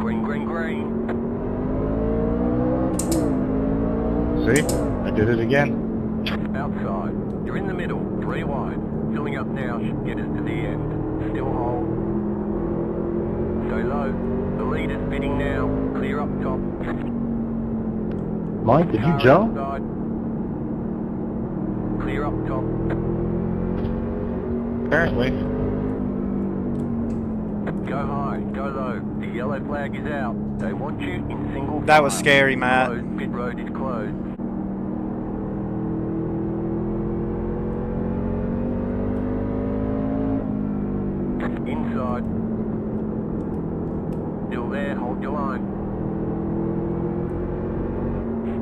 Green, green, green. See? I did it again. Outside. You're in the middle. 3 wide. Filling up now should get us to the end. Still hold. Stay low. The leader's bidding now. Clear up top. Mike, did you Car jump? outside. Clear up top. Apparently. Go high, go low. The yellow flag is out. They want you in single file. That was scary, Matt. Closed. Pit road is closed. Inside. Still there, hold your line.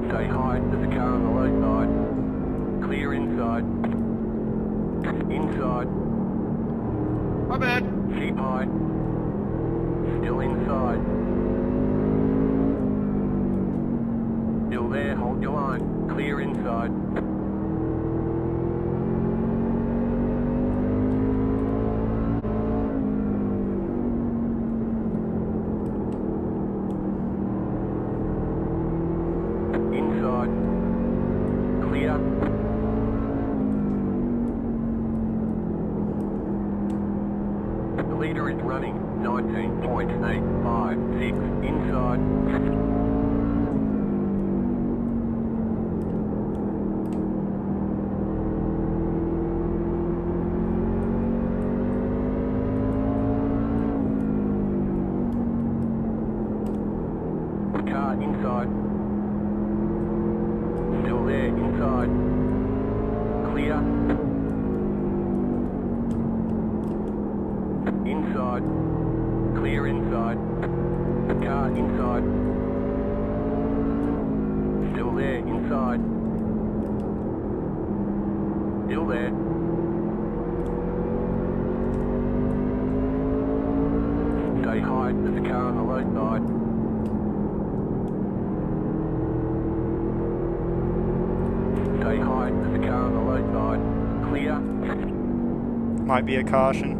Stay high, there's a car on the low side. Clear inside. Inside. My bad. Keep high. Still inside. Still there, hold your line. Clear inside. Inside. Clear. The leader is running 19.856 inside. Car inside. Still there inside. Clear. Inside. Clear inside. Car inside. Still there inside. Still there. Stay high, there's a car on the low side. Stay high, there's a car on the low side. Clear. Might be a caution.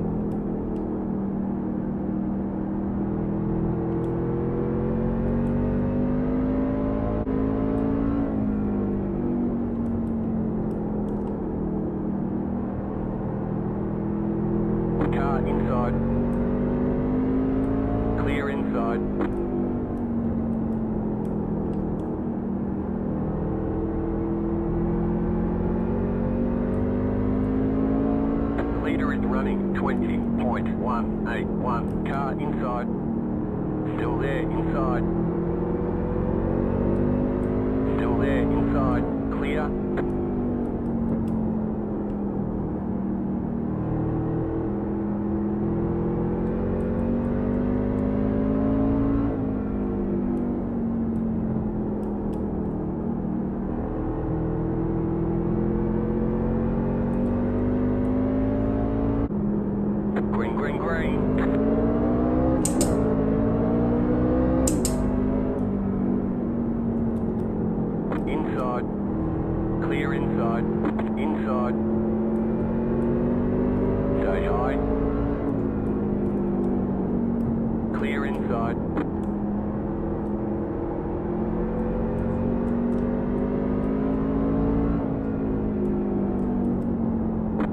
Car inside. Clear inside. The leader is running 20.181. Car inside. Still there inside. Still there inside. Clear. Green, green, green. Inside. Clear inside. Inside. Stay high. Clear inside.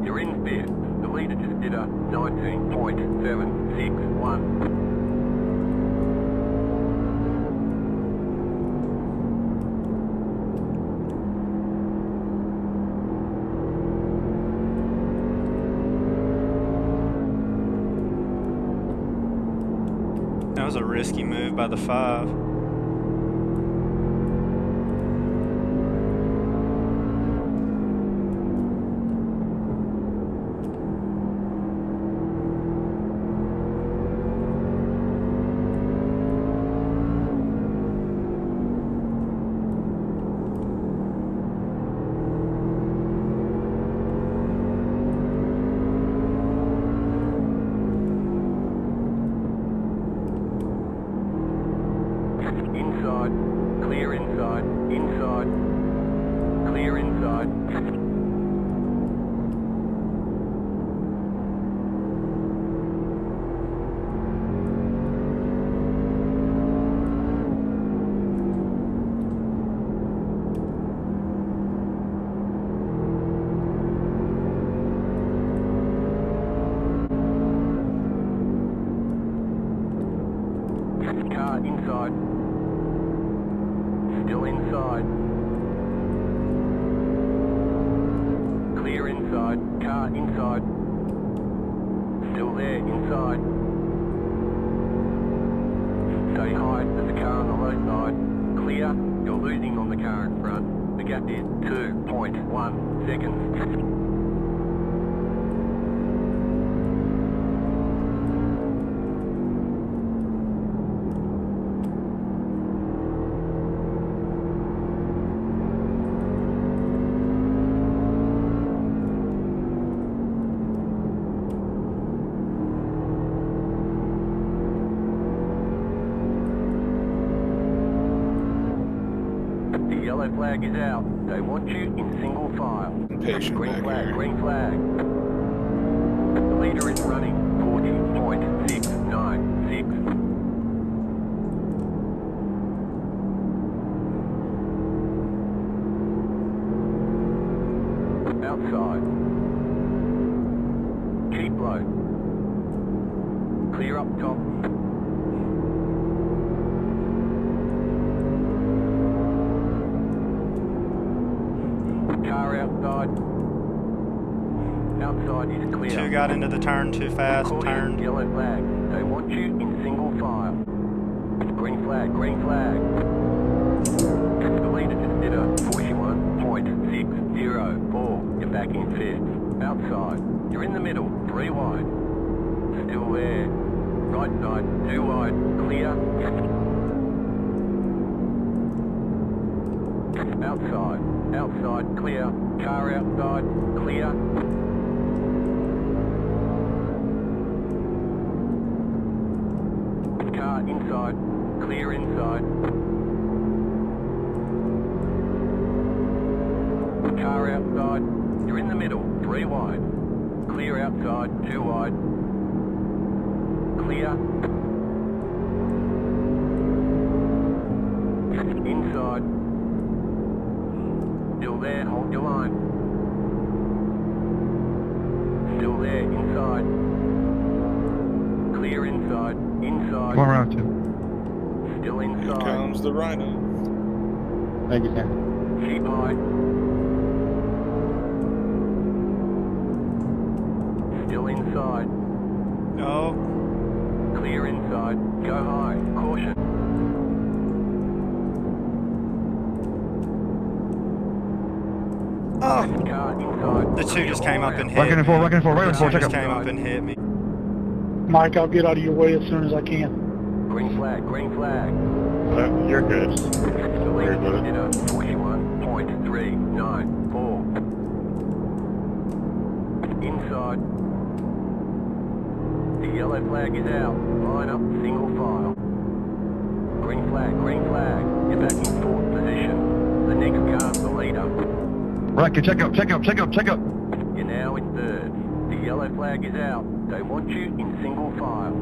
You're in fifth. The leader just did a 19.761. That was a risky move by the 5. Inside. Clear inside. Inside. Clear inside. Car inside. Still inside. Clear inside. Car inside. Still there, inside. Stay high, there's a car on the low side. Clear, you're losing on the car in front. The gap is 2.1 seconds. The yellow flag is out. They want you in single file. Impatient Green back flag, here. green flag. The leader is running 40.696. Outside. Keep low. Clear up top. Car outside. Outside is clear. Two got into the turn too fast, According turned. to yellow flag. They want you in single file. Green flag, green flag. The leader just did a 41.604. You're back in fifth. Outside. You're in the middle. 3 wide. Still there. Right side. 2 wide. Clear. Outside. Outside. Clear. Car outside. Clear. Car inside. Clear inside. Car outside. You're in the middle. 3 wide. Clear outside. 2 wide. Clear. Inside. Still there. Hold your line. Still there. Inside. Clear inside. Inside. Come on around two. Still Here inside. comes the rhino. Thank you, Sam. Keep high. Still inside. Oh, Clear inside. Go high. Caution. oh. Car inside. The two just came up and hit Rocking me. in four, rocking in four, right in The four, two check just up. came up and hit me. Mike, I'll get out of your way as soon as I can. Green flag. Green flag. You're good. The leader Very good. did a 41.394. Inside. The yellow flag is out. Line up, single file. Green flag, green flag. You're back in 4th position. The next car's the leader. Rocket, check up, check up, check up, check up. You're now in 3rd. The yellow flag is out. They want you in single file.